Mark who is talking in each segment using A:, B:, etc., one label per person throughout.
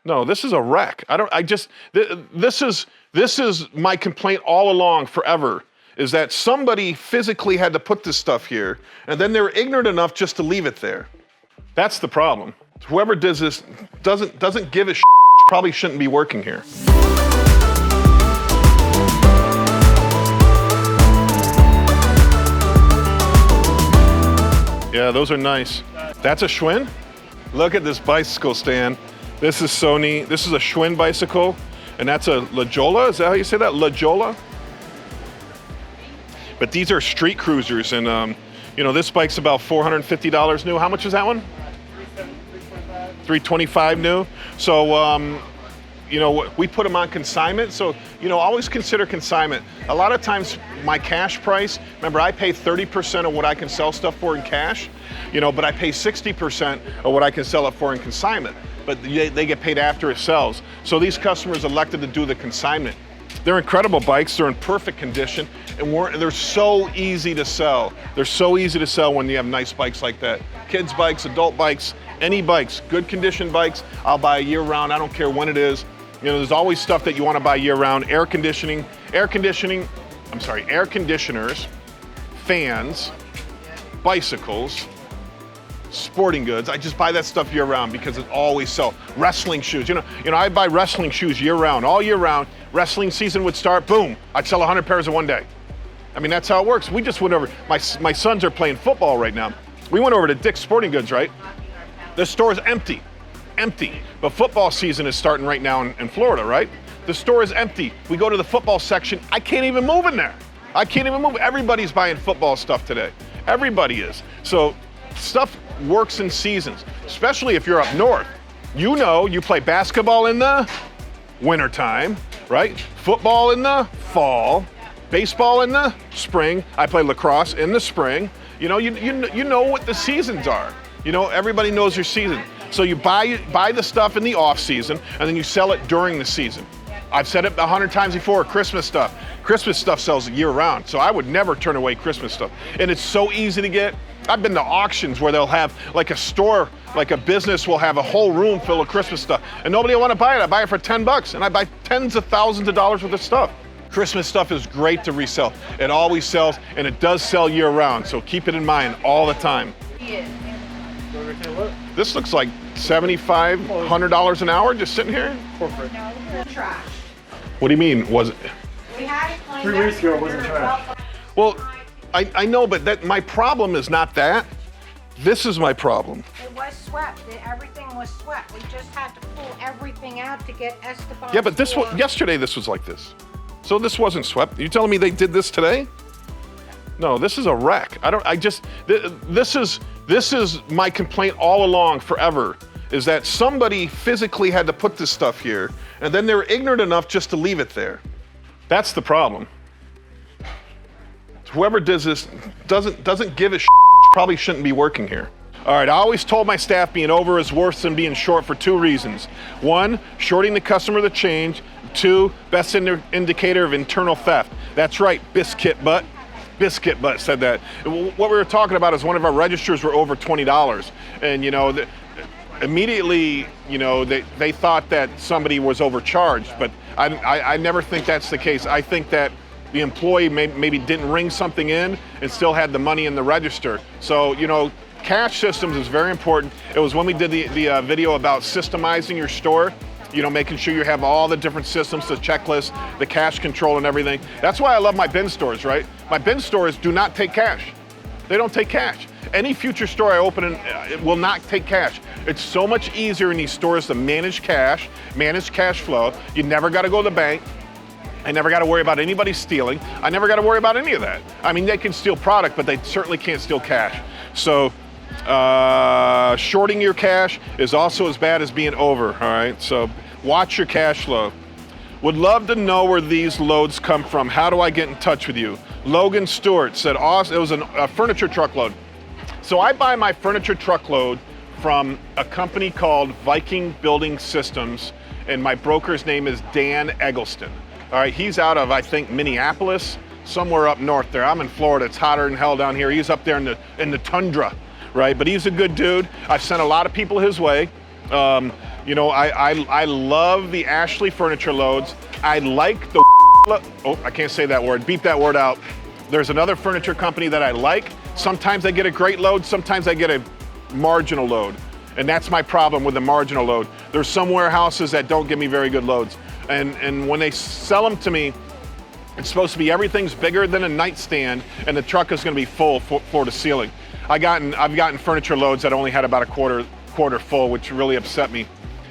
A: No, this is a wreck. This is my complaint all along forever, is that somebody physically had to put this stuff here, and then they're ignorant enough just to leave it there. That's the problem. Whoever does this doesn't give a shit, probably shouldn't be working here. Yeah, those are nice. That's a Schwinn? Look at this bicycle stand. This is so neat. This is a Schwinn bicycle, and that's a La Jolla. Is that how you say that? La Jolla? But these are street cruisers, and you know, this bike's about $450 new. How much is that one? $325 new. So, you know, we put them on consignment. So, you know, always consider consignment. A lot of times my cash price, remember I pay 30% of what I can sell stuff for in cash, you know, but I pay 60% of what I can sell it for in consignment. But they get paid after it sells. So these customers elected to do the consignment. They're incredible bikes, they're in perfect condition, and they're so easy to sell. They're so easy to sell when you have nice bikes like that. Kids bikes, adult bikes, any bikes, good condition bikes, I'll buy year round, I don't care when it is. You know, there's always stuff that you want to buy year round. Air conditioners, fans, bicycles, sporting goods. I just buy that stuff year round because it always sells. Wrestling shoes, you know, I buy wrestling shoes year round, all year round. Wrestling season would start, boom, I'd sell 100 pairs in one day. I mean, that's how it works. We just went over, my sons are playing football right now. We went over to Dick's Sporting Goods, right? The store is empty. But football season is starting right now in Florida, right? The store is empty. We go to the football section, I can't even move in there. I can't even move. Everybody's buying football stuff today. Everybody is. So stuff works in seasons, especially if you're up north. You know, you play basketball in the wintertime, right? Football in the fall, baseball in the spring. I play lacrosse in the spring. You know, you know what the seasons are. You know, everybody knows your season. So you buy the stuff in the off season, and then you sell it during the season. I've said it 100 times before, Christmas stuff. Christmas stuff sells year round, so I would never turn away Christmas stuff. And it's so easy to get. I've been to auctions where they'll have like a store, like a business will have a whole room full of Christmas stuff, and nobody will want to buy it. I buy it for $10, and I buy tens of thousands of dollars worth of stuff. Christmas stuff is great to resell. It always sells, and it does sell year round, so keep it in mind all the time. This looks like $7,500 an hour just sitting here?
B: Corporate.
C: Trash.
A: What do you mean, was it?
C: We had it cleaned
B: 3 weeks ago, it wasn't trash.
A: Well, I know, but my problem is not that. This is my problem.
C: It was swept. Everything was swept. We just had to pull everything out to get Esteban.
A: Yeah, but yesterday this was like this. So this wasn't swept. You telling me they did this today? No, this is a wreck. This is my complaint all along forever, is that somebody physically had to put this stuff here, and then they're ignorant enough just to leave it there. That's the problem. Whoever does this doesn't give a shit, probably shouldn't be working here. All right, I always told my staff being over is worse than being short for 2 reasons. 1, shorting the customer the change. 2, best indicator of internal theft. That's right, Biscuit Butt. Biscuit Butt said that. What we were talking about is one of our registers were over $20, and you know, immediately, you know, they thought that somebody was overcharged, but I never think that's the case. I think that the employee maybe didn't ring something in and still had the money in the register. So, you know, cash systems is very important. It was when we did the video about systemizing your store, you know, making sure you have all the different systems, the checklist, the cash control and everything. That's why I love my bin stores, right? My bin stores do not take cash. They don't take cash. Any future store I open it will not take cash. It's so much easier in these stores to manage cash flow. You never got to go to the bank. I never got to worry about anybody stealing. I never got to worry about any of that. I mean, they can steal product, but they certainly can't steal cash. So shorting your cash is also as bad as being over, all right? So watch your cash flow. Would love to know where these loads come from. How do I get in touch with you? Logan Stewart said, it was a furniture truckload. So I buy my furniture truckload from a company called Viking Building Systems, and my broker's name is Dan Eggleston. All right, he's out of, I think, Minneapolis, somewhere up north there. I'm in Florida, it's hotter than hell down here. He's up there in the tundra, right? But he's a good dude. I've sent a lot of people his way. You know, I love the Ashley furniture loads. I like the, oh, I can't say that word, beep that word out. There's another furniture company that I like. Sometimes I get a great load, sometimes I get a marginal load. And that's my problem with the marginal load. There's some warehouses that don't give me very good loads. And when they sell them to me, it's supposed to be everything's bigger than a nightstand and the truck is gonna be full floor to ceiling. I've gotten furniture loads that only had about a quarter full, which really upset me.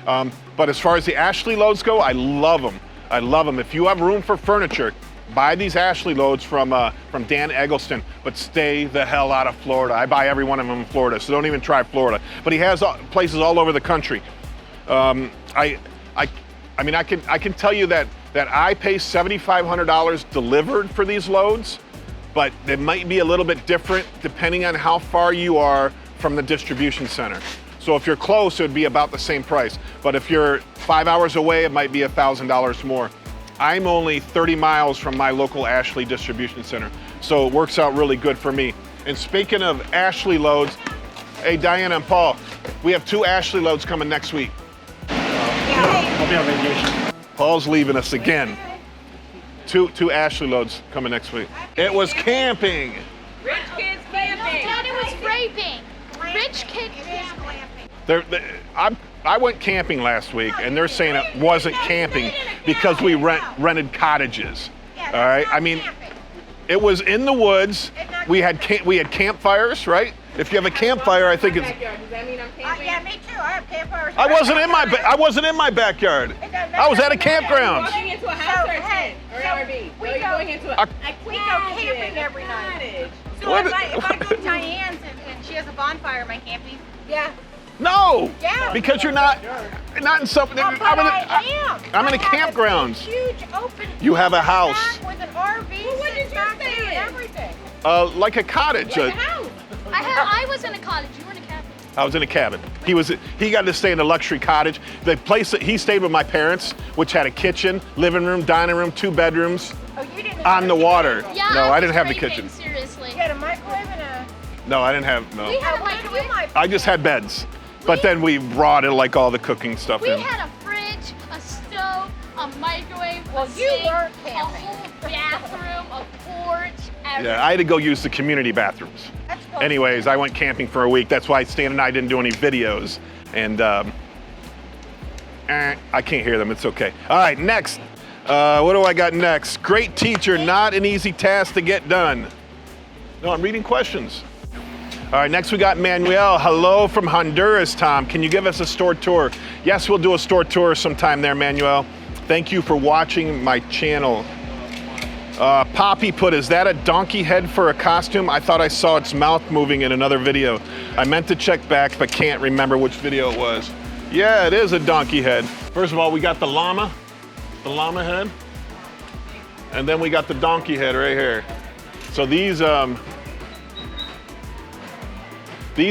A: But as far as the Ashley loads go, I love them. I love them. If you have room for furniture, buy these Ashley loads from Dan Eggleston, but stay the hell out of Florida. I buy every one of them in Florida, so don't even try Florida. But he has places all over the country. I mean, I can tell you that I pay $7,500 delivered for these loads, but it might be a little bit different depending on how far you are from the distribution center. So if you're close, it would be about the same price. But if you're 5 hours away, it might be $1,000 more. I'm only 30 miles from my local Ashley distribution center, so it works out really good for me. And speaking of Ashley loads, hey, Diana and Paul, we have 2 Ashley loads coming next week.
B: I'll be on vacation.
A: Paul's leaving us again. Two Ashley loads coming next week. It was camping.
D: Rich kids camping.
E: Daddy was raping. Rich kids camping.
A: I went camping last week, and they're saying it wasn't camping because we rented cottages. All right, I mean, it was in the woods. We had campfires, right? If you have a campfire, I think it's.
D: Does that mean I'm camping?
C: Yeah, me too. I have campfires.
A: I wasn't in my backyard. I was at a campground.
D: Going into a house or a tent or an RV?
C: we
D: So you're
C: go-
D: going into a
C: We go camping every night.
D: cottage.
F: So
A: What?
F: if I go to Diane's and she has a bonfire, am I camping?
C: Yeah.
A: No,
C: Yeah.
A: because you're not in something.
C: Oh, but I am.
A: I'm in a
C: I have
A: campground.
C: Huge open.
A: You have a
C: back
A: house.
C: with an RV.
D: Well, what did
C: sits
D: you
C: back
D: stay
C: there and
D: in?
C: everything.
A: Like a cottage.
D: Like a house.
E: I was in a cottage. You were in a cabin.
A: I was in a cabin. He got to stay in a luxury cottage. The place that he stayed with my parents, which had a kitchen, living room, dining room, 2 bedrooms,
C: Oh, you didn't.
A: on the water.
E: Yeah.
A: No, I
E: was
A: didn't have the
E: raping,
A: kitchen.
E: Seriously.
C: You had a microwave and a.
A: No, I didn't have, no.
E: We had a
C: What did
E: microwave.
C: you like?
A: I just had beds. But then we brought it like all the cooking stuff
E: We
A: in.
E: had a fridge, a stove, a microwave,
C: Well,
E: a
C: you
E: sink,
C: weren't
E: a
C: camping.
E: whole bathroom, a porch, everything.
A: Yeah, I had to go use the community bathrooms.
C: That's close.
A: Anyways, I went camping for a week. That's why Stan and I didn't do any videos. And I can't hear them, it's okay. All right, next. What do I got next? Great teacher, not an easy task to get done. No, I'm reading questions. All right, next we got Manuel. Hello from Honduras, Tom. Can you give us a store tour? Yes, we'll do a store tour sometime there, Manuel. Thank you for watching my channel. Poppy put, is that a donkey head for a costume? I thought I saw its mouth moving in another video. I meant to check back, but can't remember which video it was. Yeah, it is a donkey head. First of all, we got the llama head. And then we got the donkey head right here. So these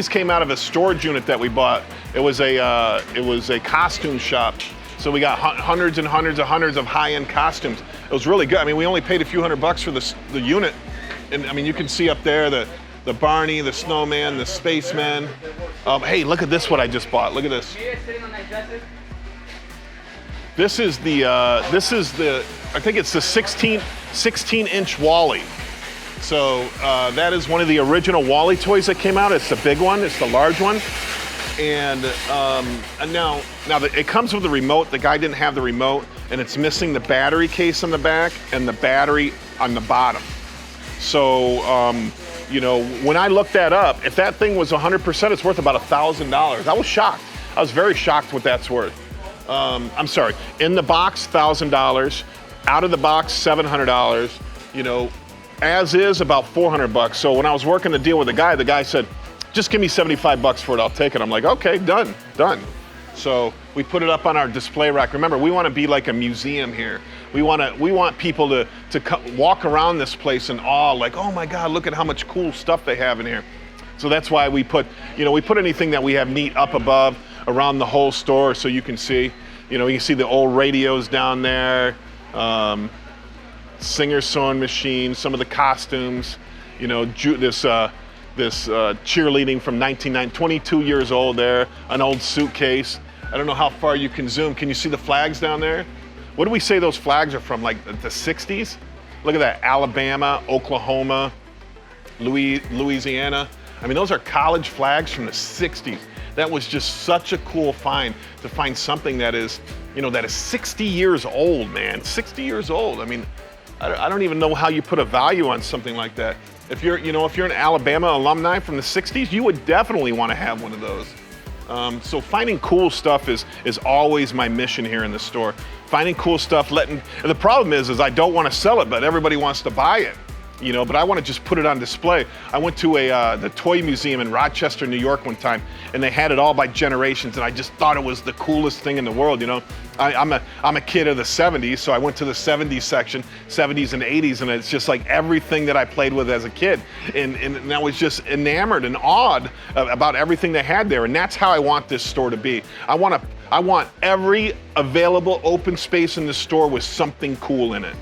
A: came out of a storage unit that we bought. It was a costume shop. So we got hundreds and hundreds of high-end costumes. It was really good. I mean, we only paid a few $100 for the unit. And I mean, you can see up there the Barney, the snowman, the spaceman. Hey, look at this, what I just bought. Look at this. This is the, I think it's the 16-inch Wally. So that is one of the original Wally toys that came out. It's the big one, it's the large one. And now it comes with the remote. The guy didn't have the remote, and it's missing the battery case on the back and the battery on the bottom. So, you know, when I looked that up, if that thing was 100%, it's worth about $1,000. I was shocked. I was very shocked what that's worth. I'm sorry, in the box, $1,000. Out of the box, $700. You know, as is about $400. So when I was working the deal with the guy said, just give me $75 for it, I'll take it. I'm like, okay, done. So we put it up on our display rack. Remember, we want to be like a museum here. We want people to walk around this place in awe, like, oh my God, look at how much cool stuff they have in here. So that's why we put anything that we have neat up above around the whole store so you can see. You know, you can see the old radios down there, Singer sewing machine, some of the costumes, you know, this cheerleading from 1990, 22 years old there, an old suitcase. I don't know how far you can zoom. Can you see the flags down there? What do we say those flags are from, like the 60s? Look at that, Alabama, Oklahoma, Louisiana. I mean, those are college flags from the 60s. That was just such a cool find, to find something that is, you know, that is 60 years old, man. 60 years old. I mean, I don't even know how you put a value on something like that. If you're, you know, if you're an Alabama alumni from the 60s, you would definitely want to have one of those. So finding cool stuff is always my mission here in the store. Finding cool stuff, and the problem is I don't want to sell it, but everybody wants to buy it. You know, but I want to just put it on display. I went to the toy museum in Rochester, New York one time, and they had it all by generations, and I just thought it was the coolest thing in the world, you know. I'm a kid of the 70s, so I went to the 70s section, 70s and 80s, and it's just like everything that I played with as a kid. And I was just enamored and awed about everything they had there, and that's how I want this store to be. I want every available open space in the store with something cool in it.